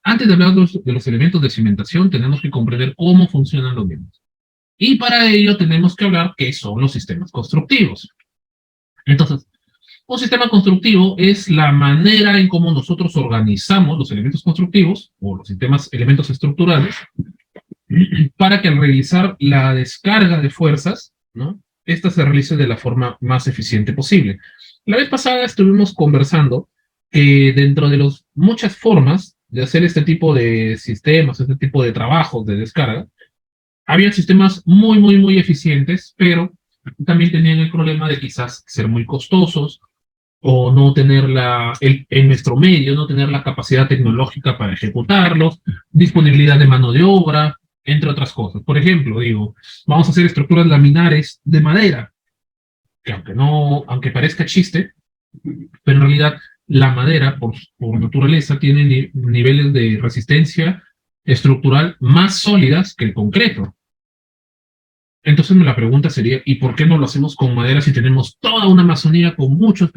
Antes de hablar de los elementos de cimentación, tenemos que comprender cómo funcionan los mismos. Y para ello tenemos que hablar qué son los sistemas constructivos. Entonces, un sistema constructivo es la manera en cómo nosotros organizamos los elementos constructivos o los sistemas, elementos estructurales para que al realizar la descarga de fuerzas, ¿no? Esta se realice de la forma más eficiente posible. La vez pasada estuvimos conversando que dentro de las muchas formas de hacer este tipo de sistemas, este tipo de trabajos de descarga, había sistemas muy eficientes, pero también tenían el problema de quizás ser muy costosos o no tener en nuestro medio, no tener la capacidad tecnológica para ejecutarlos, disponibilidad de mano de obra, entre otras cosas. Por ejemplo, digo, vamos a hacer estructuras laminares de madera, que aunque parezca chiste, pero en realidad la madera, por naturaleza, tiene niveles de resistencia estructural más sólidas que el concreto. Entonces la pregunta sería, ¿y por qué no lo hacemos con madera si tenemos toda una Amazonía con muchos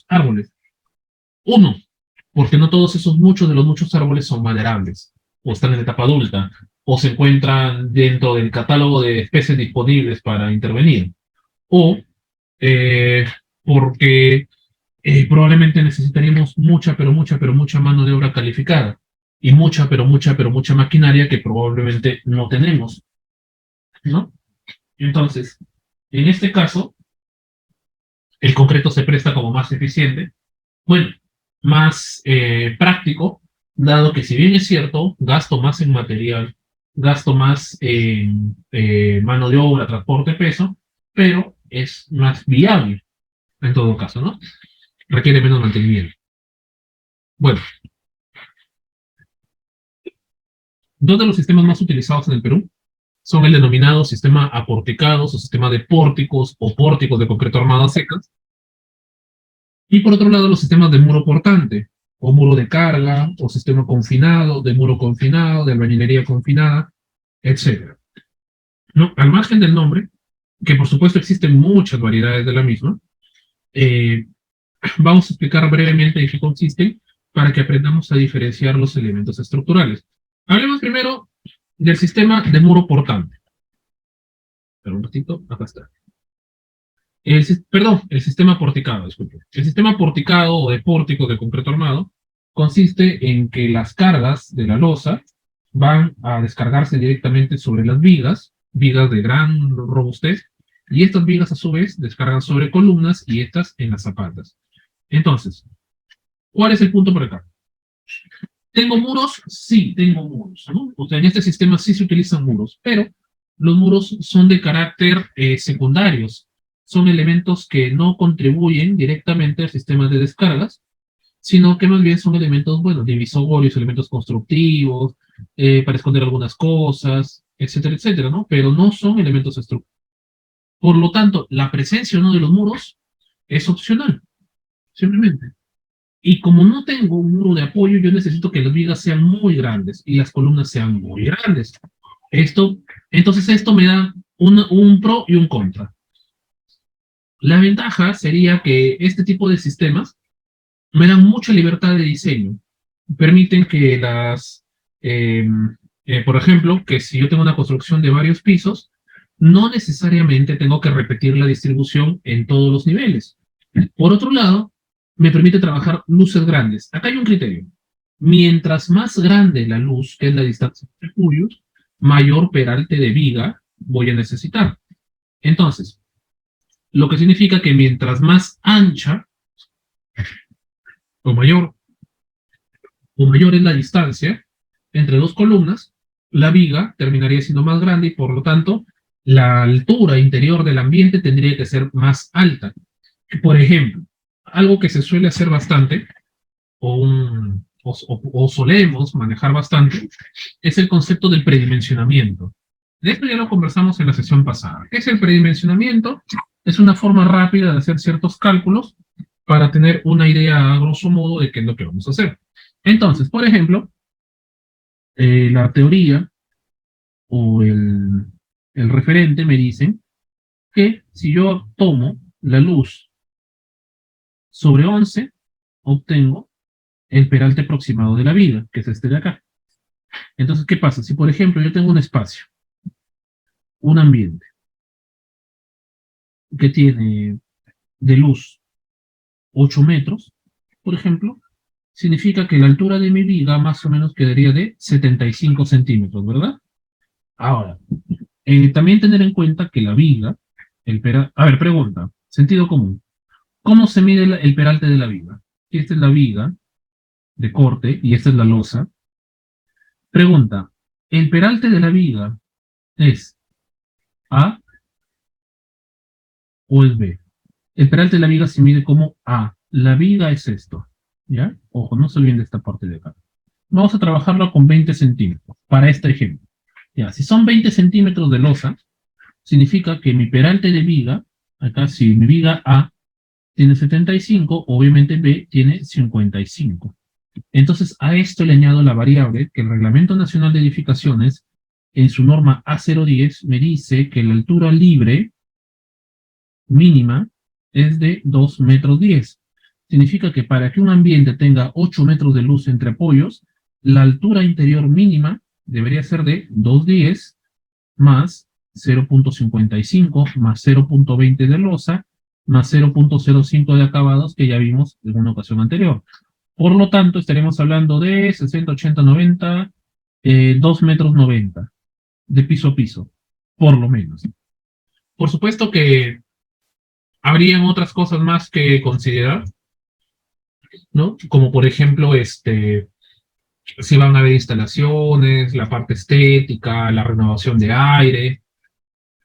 árboles? Uno, porque no todos muchos de los muchos árboles son maderables, o están en etapa adulta, o se encuentran dentro del catálogo de especies disponibles para intervenir. O eh, porque probablemente necesitaríamos mucha mano de obra calificada, y mucha maquinaria que probablemente no tenemos, ¿no? Entonces, en este caso, el concreto se presta como más eficiente, bueno, más práctico, dado que si bien es cierto, gasto más en material, gasto más en mano de obra, transporte, peso, pero es más viable en todo caso, ¿no? Requiere menos mantenimiento. Bueno, dos de los sistemas más utilizados en el Perú son el denominado sistema aporticados o sistema de pórticos o pórticos de concreto armado a secas, y por otro lado los sistemas de muro portante, o muro de carga, o sistema confinado, de muro confinado, de albañilería confinada, etc. ¿No? Al margen del nombre, que por supuesto existen muchas variedades de la misma, eh, vamos a explicar brevemente en qué consisten para que aprendamos a diferenciar los elementos estructurales. Hablemos primero del sistema de muro portante. Espera un ratito, acá está. El sistema porticado, disculpe. El sistema porticado o de pórtico de concreto armado consiste en que las cargas de la losa van a descargarse directamente sobre las vigas, vigas de gran robustez, y estas vigas a su vez descargan sobre columnas y estas en las zapatas. Entonces, ¿cuál es el punto por acá? ¿Tengo muros? Sí, tengo muros, ¿no? O sea, en este sistema sí se utilizan muros, pero los muros son de carácter secundarios. Son elementos que no contribuyen directamente al sistema de descargas, sino que más bien son elementos, bueno, divisorios, elementos constructivos, para esconder algunas cosas, etcétera, ¿no? Pero no son elementos estructurales. Por lo tanto, la presencia o no de los muros es opcional, simplemente. Y como no tengo un muro de apoyo, yo necesito que las vigas sean muy grandes y las columnas sean muy grandes. Esto, entonces esto me da un pro y un contra. La ventaja sería que este tipo de sistemas me dan mucha libertad de diseño. Permiten que por ejemplo, que si yo tengo una construcción de varios pisos, no necesariamente tengo que repetir la distribución en todos los niveles. Por otro lado, me permite trabajar luces grandes. Acá hay un criterio. Mientras más grande la luz, que es la distancia entre cuyos, mayor peralte de viga voy a necesitar. Entonces, lo que significa que mientras más ancha o mayor, o mayor es la distancia entre dos columnas, la viga terminaría siendo más grande y por lo tanto la altura interior del ambiente tendría que ser más alta. Por ejemplo, algo que se suele hacer bastante o solemos manejar bastante es el concepto del predimensionamiento. De esto ya lo conversamos en la sesión pasada. ¿Qué es el predimensionamiento? Es una forma rápida de hacer ciertos cálculos para tener una idea a grosso modo de qué es lo que vamos a hacer. Entonces, por ejemplo, la teoría o el referente me dicen que si yo tomo la luz sobre 11, obtengo el peralte aproximado de la viga, que es este de acá. Entonces, ¿qué pasa? Si, por ejemplo, yo tengo un espacio, un ambiente, que tiene de luz 8 metros, por ejemplo, significa que la altura de mi viga más o menos quedaría de 75 centímetros, ¿verdad? Ahora, también tener en cuenta que la viga, a ver, pregunta, sentido común. ¿Cómo se mide el peralte de la viga? Esta es la viga de corte y esta es la losa. Pregunta, ¿el peralte de la viga es A o es B? El peralte de la viga se mide como A. La viga es esto, ¿ya? Ojo, no se olviden de esta parte de acá. Vamos a trabajarlo con 20 centímetros, para este ejemplo. Ya, si son 20 centímetros de losa, significa que mi peralte de viga, acá si mi viga A tiene 75, obviamente B tiene 55. Entonces a esto le añado la variable que el Reglamento Nacional de Edificaciones, en su norma A010, me dice que la altura libre mínima es de 2 metros 10. Significa que para que un ambiente tenga 8 metros de luz entre apoyos, la altura interior mínima debería ser de 2,10 más 0,55 más 0,20 de losa más 0,05 de acabados que ya vimos en una ocasión anterior. Por lo tanto, estaremos hablando de 60, 80, 90, 2 metros 90 de piso a piso, por lo menos. Por supuesto que habrían otras cosas más que considerar, ¿no? Como por ejemplo, si van a haber instalaciones, la parte estética, la renovación de aire,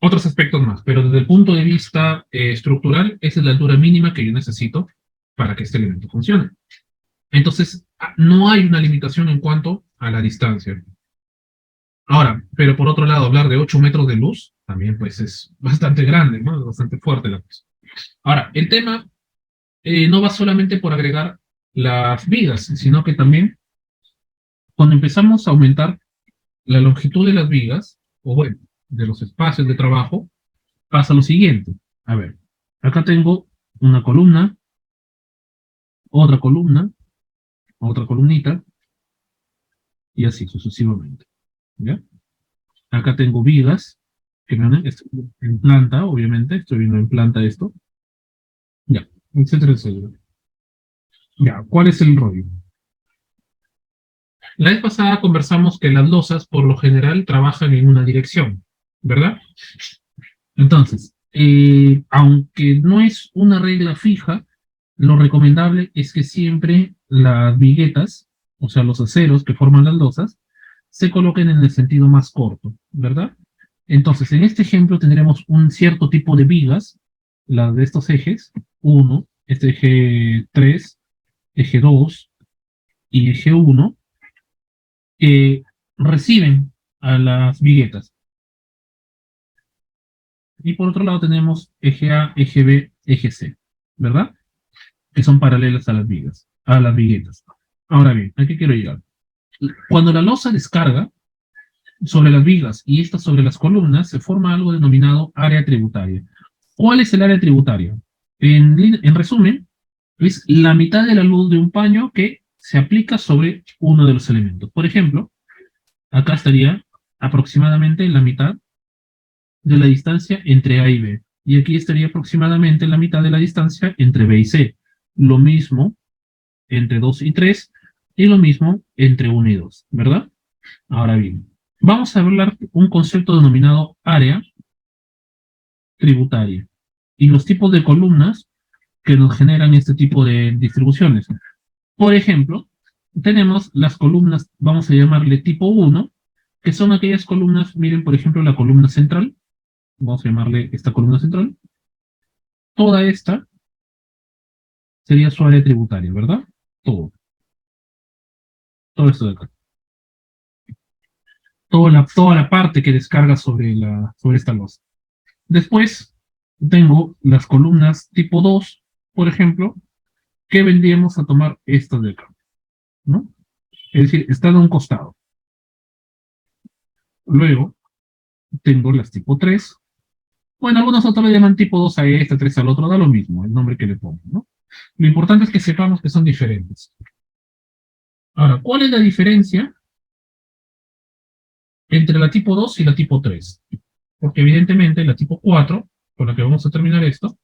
otros aspectos más. Pero desde el punto de vista estructural, esa es la altura mínima que yo necesito para que este elemento funcione. Entonces, no hay una limitación en cuanto a la distancia. Ahora, pero por otro lado, hablar de 8 metros de luz también pues es bastante grande, ¿no? Es bastante fuerte la cosa. Ahora, el tema no va solamente por agregar las vigas, sino que también cuando empezamos a aumentar la longitud de las vigas, o bueno, de los espacios de trabajo, pasa lo siguiente. A ver, acá tengo una columna, otra columna, otra columnita, y así sucesivamente. ¿Ya? Acá tengo vigas, que me van en planta, obviamente, estoy viendo en planta esto. Ya, etcétera, etcétera. Ya, ¿cuál es el rollo? La vez pasada conversamos que las losas, por lo general, trabajan en una dirección, ¿verdad? Entonces, aunque no es una regla fija, lo recomendable es que siempre las viguetas, o sea, los aceros que forman las losas, se coloquen en el sentido más corto, ¿verdad? Entonces, en este ejemplo tendremos un cierto tipo de vigas, las de estos ejes, 1, este eje 3, eje 2 y eje 1, que reciben a las viguetas. Y por otro lado tenemos eje A, eje B, eje C, ¿verdad? Que son paralelas a las vigas, a las viguetas. Ahora bien, ¿a qué quiero llegar? Cuando la losa descarga sobre las vigas y estas sobre las columnas, se forma algo denominado área tributaria. ¿Cuál es el área tributaria? En resumen, es la mitad de la luz de un paño que se aplica sobre uno de los elementos. Por ejemplo, acá estaría aproximadamente la mitad de la distancia entre A y B. Y aquí estaría aproximadamente la mitad de la distancia entre B y C. Lo mismo entre 2 y 3 y lo mismo entre 1 y 2, ¿verdad? Ahora bien, vamos a hablar un concepto denominado área tributaria y los tipos de columnas que nos generan este tipo de distribuciones. Por ejemplo, tenemos las columnas, vamos a llamarle tipo 1, que son aquellas columnas, miren por ejemplo la columna central, vamos a llamarle esta columna central, toda esta sería su área tributaria, ¿verdad? Todo esto de acá. Toda la parte que descarga sobre esta losa. Después tengo las columnas tipo 2, por ejemplo, que vendríamos a tomar estas de acá, ¿no? Es decir, están a un costado. Luego tengo las tipo 3. Bueno, algunos otros le llaman tipo 2 a esta, 3 al otro, da lo mismo, el nombre que le pongo, ¿no? Lo importante es que sepamos que son diferentes. Ahora, ¿cuál es la diferencia entre la tipo 2 y la tipo 3? Porque evidentemente la tipo 4, con la que vamos a terminar esto,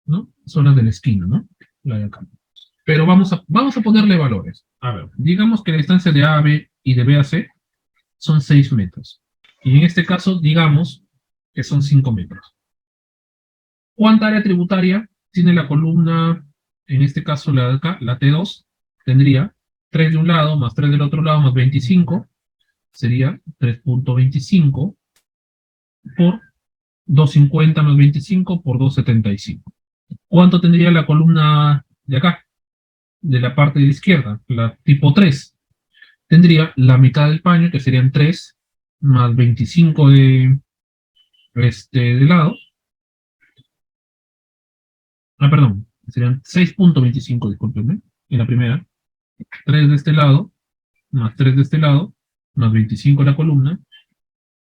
¿no? Son las de la esquina, ¿no? La de acá. Pero vamos a ponerle valores. A ver, digamos que la distancia de A a B y de B a C son 6 metros. Y en este caso, digamos que son 5 metros. ¿Cuánta área tributaria tiene la columna, en este caso la de acá, la T2? Tendría 3 de un lado, más 3 del otro lado, más 25. Sería 3.25 por 250 más 25 por 275. ¿Cuánto tendría la columna de acá, de la parte de la izquierda, la tipo 3? Tendría la mitad del paño, que serían 3 más 25 de lado. Perdón, serían 6.25, discúlpenme, en la primera. 3 de este lado, más 3 de este lado, más 25 en la columna,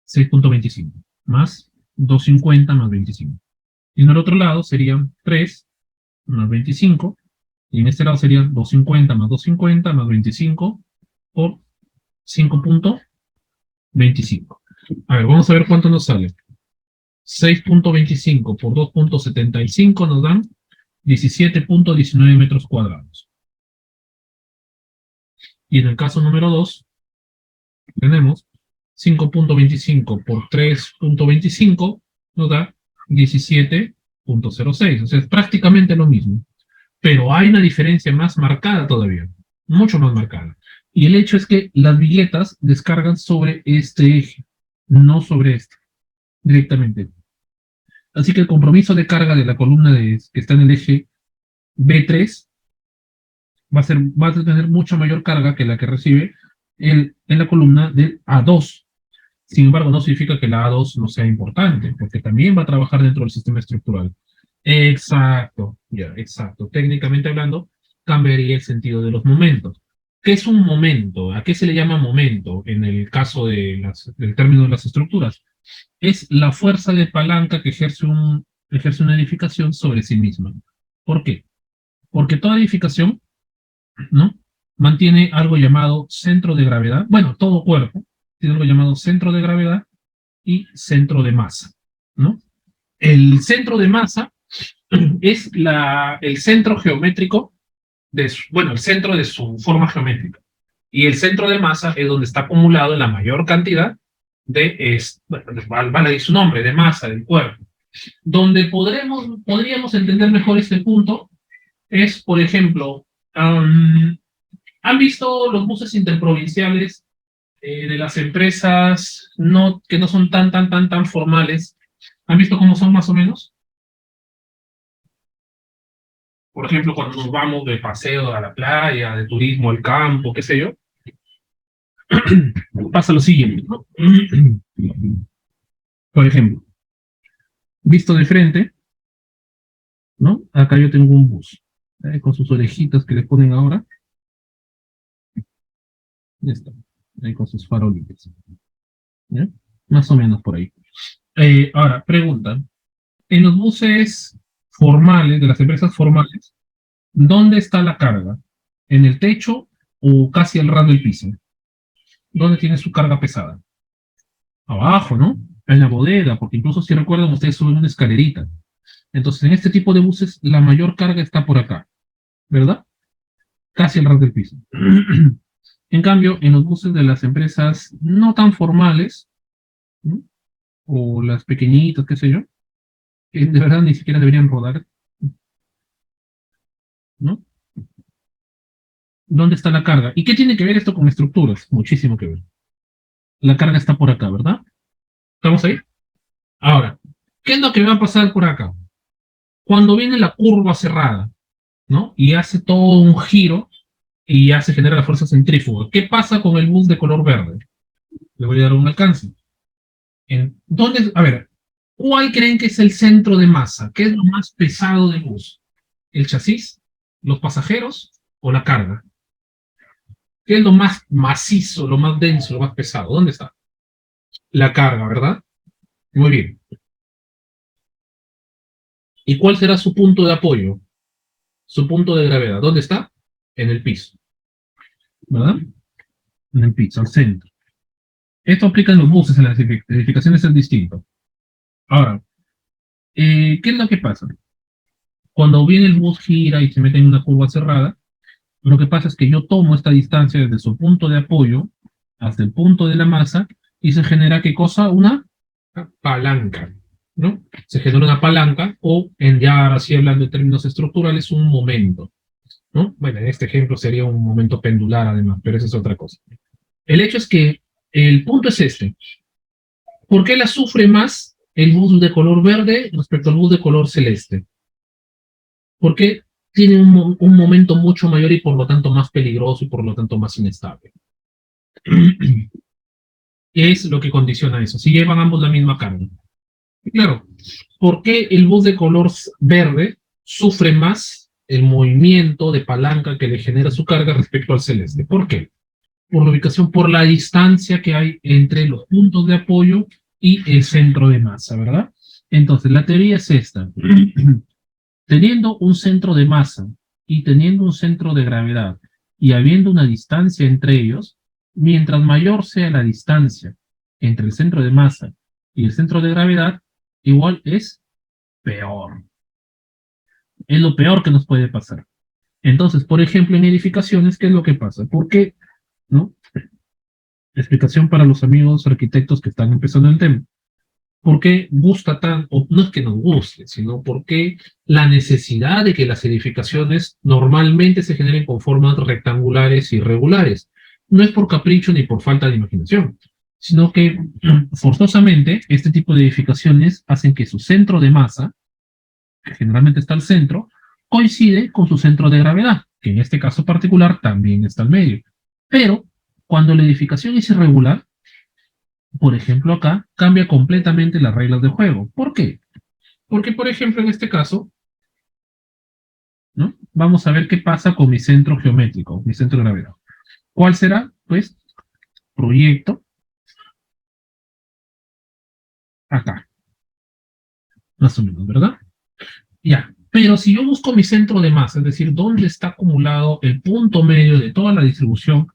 6.25, más 250 más 25. Y en el otro lado serían 3 más 25, y en este lado serían 250 más 250 más 25 por 5.25. A ver, vamos a ver cuánto nos sale. 6.25 por 2.75 nos dan 17.19 metros cuadrados. Y en el caso número 2, tenemos 5.25 por 3.25 nos da 17.06. O sea, es prácticamente lo mismo. Pero hay una diferencia más marcada todavía, mucho más marcada. Y el hecho es que las viguetas descargan sobre este eje, no sobre este, directamente. Así que el compromiso de carga de la columna que está en el eje B3 va a tener mucha mayor carga que la que recibe en la columna del A2. Sin embargo, no significa que la A2 no sea importante, porque también va a trabajar dentro del sistema estructural. Exacto, ya, exacto. Técnicamente hablando, cambiaría el sentido de los momentos. ¿Qué es un momento? ¿A qué se le llama momento en el caso del término de las estructuras? Es la fuerza de palanca que ejerce una edificación sobre sí misma. ¿Por qué? Porque toda edificación, ¿no? Mantiene algo llamado centro de gravedad. Bueno, todo cuerpo tiene algo llamado centro de gravedad y centro de masa, ¿no? El centro de masa es el centro geométrico bueno, el centro de su forma geométrica. Y el centro de masa es donde está acumulado la mayor cantidad bueno, vale decir su nombre, de masa del cuerpo. Donde podríamos entender mejor este punto es, por ejemplo, ¿han visto los buses interprovinciales de las empresas que no son tan formales? ¿Han visto cómo son más o menos? Por ejemplo, cuando nos vamos de paseo a la playa, de turismo al campo, qué sé yo, pasa lo siguiente, ¿no? Por ejemplo, visto de frente, ¿no? Acá yo tengo un bus, con sus orejitas que le ponen ahora, ya está, ahí con sus farolitos, ¿ya? Más o menos por ahí. Ahora, pregunta, en los buses formales, de las empresas formales, ¿dónde está la carga? ¿En el techo o casi al ras del piso? ¿Dónde tiene su carga pesada? Abajo, ¿no? En la bodega, porque incluso si recuerdan, ustedes suben una escalerita. Entonces, en este tipo de buses, la mayor carga está por acá, ¿verdad? Casi al ras del piso. En cambio, en los buses de las empresas no tan formales, ¿no? O las pequeñitas, qué sé yo, que de verdad ni siquiera deberían rodar, ¿no? ¿Dónde está la carga? ¿Y qué tiene que ver esto con estructuras? Muchísimo que ver. La carga está por acá, ¿verdad? ¿Estamos ahí? Ahora, ¿qué es lo que va a pasar por acá? Cuando viene la curva cerrada, ¿no? Y hace todo un giro y ya se genera la fuerza centrífuga. ¿Qué pasa con el bus de color verde? Le voy a dar un alcance. A ver, ¿cuál creen que es el centro de masa? ¿Qué es lo más pesado del bus? ¿El chasis? ¿Los pasajeros? ¿O la carga? ¿Qué es lo más macizo, lo más denso, lo más pesado? ¿Dónde está? La carga, ¿verdad? Muy bien. ¿Y cuál será su punto de apoyo? Su punto de gravedad. ¿Dónde está? en el piso, ¿verdad? En el piso, al centro. Esto aplica en los buses, en las edificaciones es distinto. Ahora, ¿qué es lo que pasa? Cuando viene el bus gira y se mete en una curva cerrada, lo que pasa es que yo tomo esta distancia desde su punto de apoyo hasta el punto de la masa y se genera, ¿qué cosa? Una palanca, ¿no? Se genera una palanca o, ya así hablando en términos estructurales, un momento, ¿no? Bueno, en este ejemplo sería un momento pendular además, pero esa es otra cosa. El hecho es que el punto es este. ¿Por qué la sufre más el bus de color verde respecto al bus de color celeste? Porque tiene un momento mucho mayor y por lo tanto más peligroso y por lo tanto más inestable. Es lo que condiciona eso. Si llevan ambos la misma carga. Y claro, ¿por qué el bus de color verde sufre más el movimiento de palanca que le genera su carga respecto al celeste? ¿Por qué? Por la ubicación, por la distancia que hay entre los puntos de apoyo y el centro de masa, ¿verdad? Entonces, la teoría es esta. Teniendo un centro de masa y teniendo un centro de gravedad y habiendo una distancia entre ellos, mientras mayor sea la distancia entre el centro de masa y el centro de gravedad, igual es peor. Es lo peor que nos puede pasar. Entonces, por ejemplo, en edificaciones, ¿qué es lo que pasa? ¿Por qué? ¿No? Explicación para los amigos arquitectos que están empezando el tema. ¿Por qué gusta tan, o no es que nos guste, sino por qué la necesidad de que las edificaciones normalmente se generen con formas rectangulares y regulares? No es por capricho ni por falta de imaginación, sino que forzosamente este tipo de edificaciones hacen que su centro de masa, que generalmente está al centro, coincide con su centro de gravedad, que en este caso particular también está al medio. Pero cuando la edificación es irregular, por ejemplo acá, cambia completamente las reglas de juego. ¿Por qué? Porque, por ejemplo, en este caso, ¿no? Vamos a ver qué pasa con mi centro geométrico, mi centro de gravedad. ¿Cuál será? Pues, proyecto acá, más o menos, ¿verdad? Ya, pero si yo busco mi centro de masa, es decir, dónde está acumulado el punto medio de toda la distribución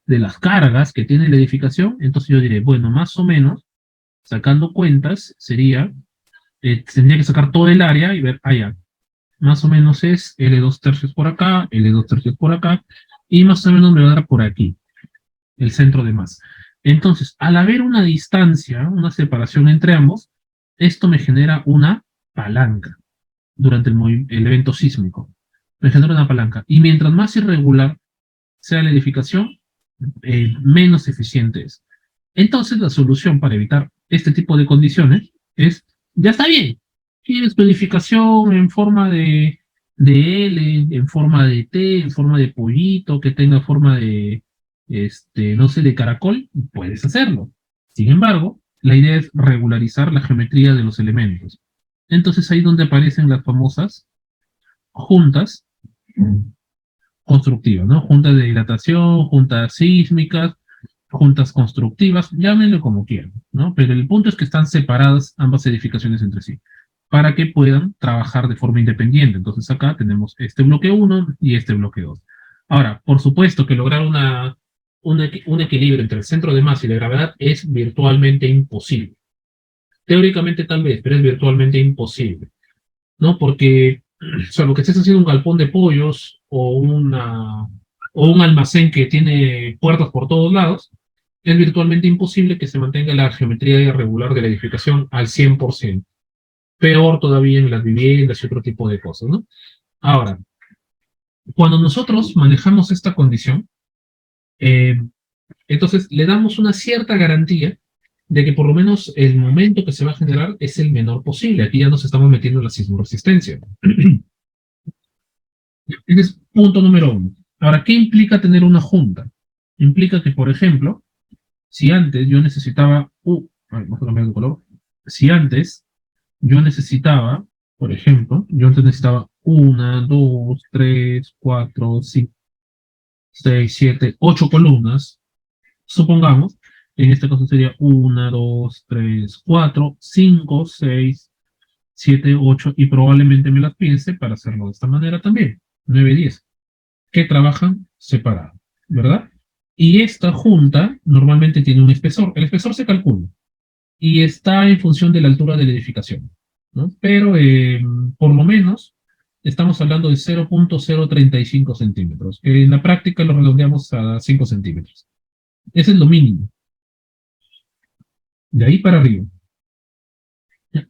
de las cargas que tiene la edificación, entonces yo diré, bueno, más o menos, sacando cuentas, sería, tendría que sacar todo el área y ver allá. Más o menos es L2 tercios por acá, L2 tercios por acá, y más o menos me va a dar por aquí, el centro de masa. Entonces, al haber una distancia, una separación entre ambos, esto me genera una palanca durante el evento sísmico. Me genera una palanca. Y mientras más irregular sea la edificación, menos eficiente es. Entonces, la solución para evitar este tipo de condiciones es, ya está bien, tienes tu edificación en forma de L, en forma de T, en forma de pollito, que tenga forma de, no sé, de caracol, puedes hacerlo. Sin embargo, la idea es regularizar la geometría de los elementos. Entonces ahí es donde aparecen las famosas juntas constructivas, ¿no? Juntas de dilatación, juntas sísmicas, juntas constructivas, llámenlo como quieran, ¿no? Pero el punto es que están separadas ambas edificaciones entre sí, para que puedan trabajar de forma independiente. Entonces acá tenemos este bloque 1 y este bloque 2. Ahora, por supuesto que lograr un equilibrio entre el centro de masa y la gravedad es virtualmente imposible. Teóricamente tal vez, pero es virtualmente imposible, ¿no? Porque, salvo que estés haciendo un galpón de pollos o un almacén que tiene puertas por todos lados, es virtualmente imposible que se mantenga la geometría irregular de la edificación al 100%. Peor todavía en las viviendas y otro tipo de cosas, ¿no? Ahora, cuando nosotros manejamos esta condición, eh, entonces le damos una cierta garantía de que por lo menos el momento que se va a generar es el menor posible. Aquí ya nos estamos metiendo en la sismoresistencia. Ese es punto número 1. Ahora, ¿qué implica tener una junta? Implica que, por ejemplo, si antes yo necesitaba, vamos a cambiar de color. Si antes yo necesitaba, por ejemplo, yo antes necesitaba 1, 2, 3, 4, 5, 6, 7, 8 columnas, supongamos, en este caso sería 1, 2, 3, 4, 5, 6, 7, 8, y probablemente me las piense para hacerlo de esta manera también, 9, 10. que trabajan separado, ¿verdad? Y esta junta normalmente tiene un espesor. El espesor se calcula y está en función de la altura de la edificación, ¿no? Pero por lo menos estamos hablando de 0.035 centímetros, que en la práctica lo redondeamos a 5 centímetros. Ese es lo mínimo. De ahí para arriba.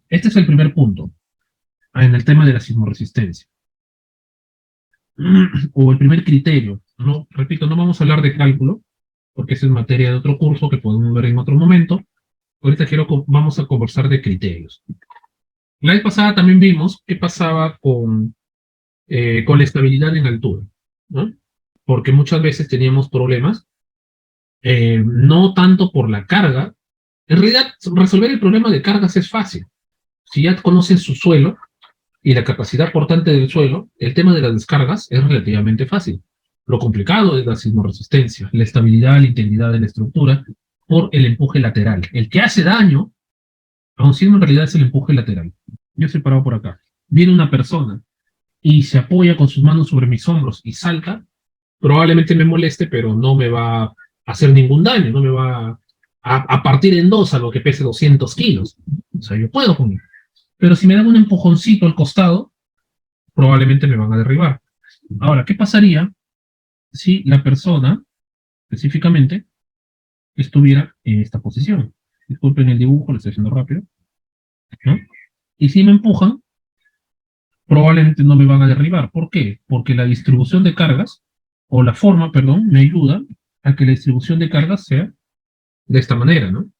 Este es el primer punto en el tema de la sismoresistencia. O el primer criterio. No, repito, no vamos a hablar de cálculo, porque esa es materia de otro curso que podemos ver en otro momento. Ahorita vamos a conversar de criterios. La vez pasada también vimos qué pasaba con la estabilidad en altura, ¿no? Porque muchas veces teníamos problemas, no tanto por la carga. En realidad, resolver el problema de cargas es fácil. Si ya conocen su suelo y la capacidad portante del suelo, el tema de las descargas es relativamente fácil. Lo complicado es la sismoresistencia, la estabilidad, la integridad de la estructura por el empuje lateral. El que hace daño a un sismo en realidad es el empuje lateral. Yo estoy parado por acá. Viene una persona y se apoya con sus manos sobre mis hombros y salta, probablemente me moleste, pero no me va a hacer ningún daño, no me va a partir en dos a lo que pese 200 kilos. O sea, yo puedo con él. Pero si me dan un empujoncito al costado, probablemente me van a derribar. Ahora, ¿qué pasaría si la persona, específicamente, estuviera en esta posición? Disculpen el dibujo, lo estoy haciendo rápido, ¿no? Y si me empujan, probablemente no me van a derribar. ¿Por qué? Porque la distribución de cargas, o la forma, perdón, me ayuda a que la distribución de cargas sea de esta manera, ¿no?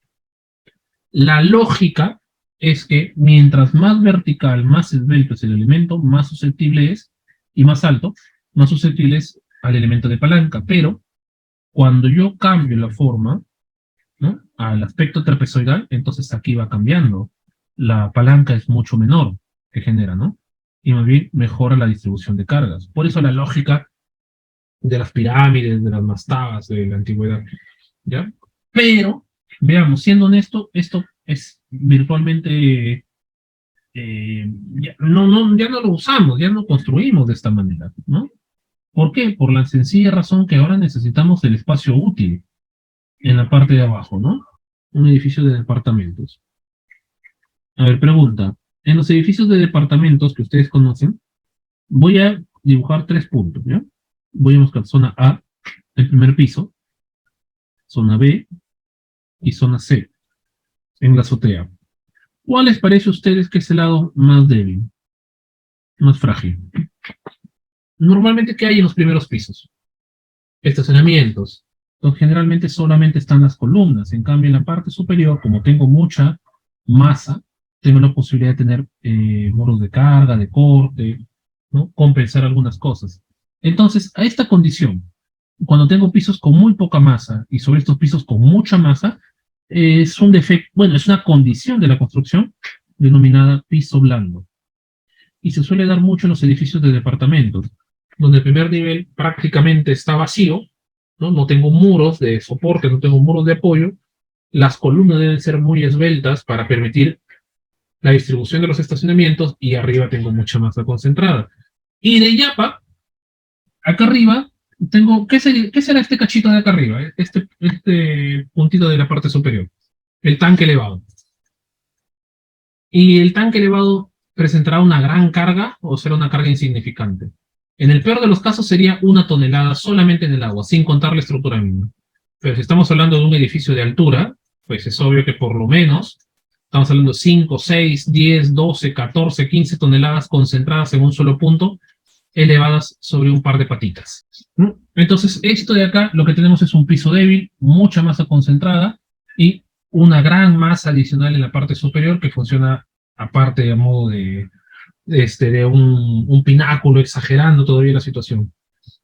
La lógica es que mientras más vertical, más esbelto es el elemento, más susceptible es, y más alto, más susceptible es al elemento de palanca. Pero cuando yo cambio la forma, ¿no?, al aspecto trapezoidal, entonces aquí va cambiando. La palanca es mucho menor que genera, ¿no? Y más bien mejora la distribución de cargas. Por eso la lógica de las pirámides, de las mastabas de la antigüedad, ¿ya? Pero, veamos, siendo honesto, esto es virtualmente, ya no lo usamos, ya no construimos de esta manera, ¿no? ¿Por qué? Por la sencilla razón que ahora necesitamos el espacio útil en la parte de abajo, ¿no? Un edificio de departamentos. A ver, pregunta. En los edificios de departamentos que ustedes conocen, voy a dibujar 3 puntos, ¿ya? Voy a buscar zona A, el primer piso, zona B y zona C, en la azotea. ¿Cuál les parece a ustedes que es el lado más débil, más frágil? Normalmente, ¿qué hay en los primeros pisos? Estacionamientos. Entonces, generalmente solamente están las columnas. En cambio, en la parte superior, como tengo mucha masa, tengo la posibilidad de tener muros de carga, de corte, ¿no? Compensar algunas cosas. Entonces, a esta condición, cuando tengo pisos con muy poca masa y sobre estos pisos con mucha masa, es un defecto, bueno, es una condición de la construcción denominada piso blando. Y se suele dar mucho en los edificios de departamentos, donde el primer nivel prácticamente está vacío, ¿no? No tengo muros de soporte, no tengo muros de apoyo. Las columnas deben ser muy esbeltas para permitir la distribución de los estacionamientos y arriba tengo mucha masa concentrada. Y de Yapa, acá arriba, tengo, ¿qué será este cachito de acá arriba? Este puntito de la parte superior. El tanque elevado. Y el tanque elevado presentará una gran carga o será una carga insignificante. En el peor de los casos sería 1 tonelada solamente en el agua, sin contar la estructura misma. Pero si estamos hablando de un edificio de altura, pues es obvio que por lo menos estamos hablando de 5, 6, 10, 12, 14, 15 toneladas concentradas en un solo punto, elevadas sobre un par de patitas. Entonces, esto de acá, lo que tenemos es un piso débil, mucha masa concentrada y una gran masa adicional en la parte superior que funciona aparte a modo de un pináculo, exagerando todavía la situación,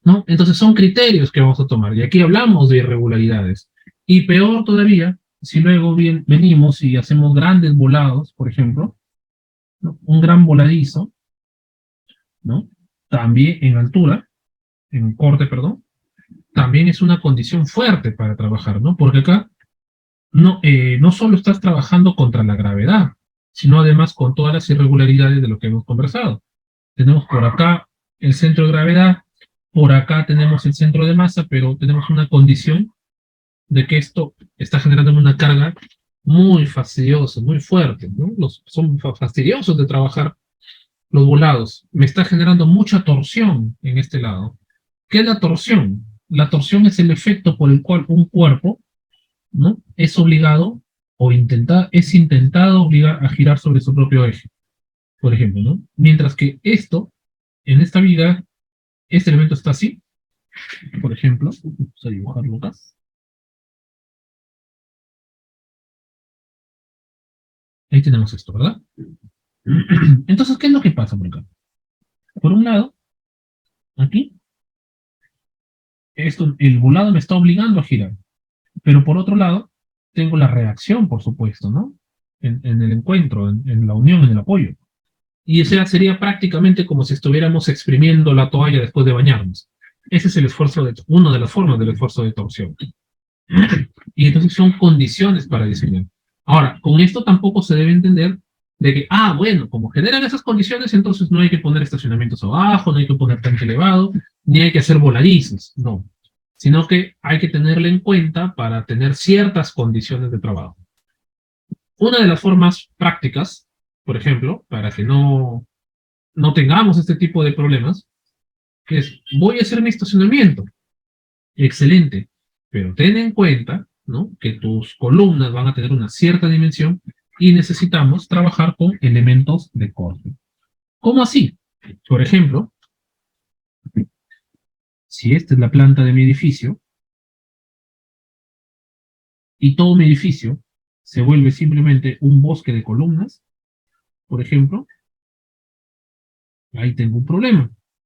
¿no? Entonces son criterios que vamos a tomar, y aquí hablamos de irregularidades. Y peor todavía, si luego venimos y hacemos grandes volados, por ejemplo, ¿no?, un gran voladizo, ¿no?, también en altura, en corte, perdón, también es una condición fuerte para trabajar, ¿no? Porque acá no solo estás trabajando contra la gravedad, sino además con todas las irregularidades de lo que hemos conversado. Tenemos por acá el centro de gravedad, Por acá tenemos el centro de masa, pero tenemos una condición de que esto está generando una carga muy fastidiosa, muy fuerte, ¿no? Son fastidiosos de trabajar los volados. Me está generando mucha torsión en este lado. ¿Qué es la torsión? La torsión es el efecto por el cual un cuerpo, ¿no? Es obligado o es intentado obligar a girar sobre su propio eje, por ejemplo, ¿no? Mientras que esto, en esta vida, este elemento está así, por ejemplo, vamos a dibujarlo acá. Ahí tenemos esto, ¿verdad? Entonces, ¿qué es lo que pasa por acá? Por un lado, aquí, el volado me está obligando a girar. Pero por otro lado, tengo la reacción, por supuesto, ¿no? En el encuentro, en la unión, en el apoyo. Y ese sería prácticamente como si estuviéramos exprimiendo la toalla después de bañarnos. Ese es el esfuerzo una de las formas del esfuerzo de torsión. Y entonces son condiciones para diseñar. Ahora, con esto tampoco se debe entender de que, bueno, como generan esas condiciones, entonces no hay que poner estacionamientos abajo, no hay que poner tanque elevado, ni hay que hacer voladizos. No, sino que hay que tenerle en cuenta para tener ciertas condiciones de trabajo. Una de las formas prácticas, por ejemplo, para que no tengamos este tipo de problemas, es, voy a hacer mi estacionamiento. Excelente, pero ten en cuenta, ¿no?, que tus columnas van a tener una cierta dimensión y necesitamos trabajar con elementos de corte. ¿Cómo así? Por ejemplo, si esta es la planta de mi edificio, y todo mi edificio se vuelve simplemente un bosque de columnas, por ejemplo, ahí tengo un problema.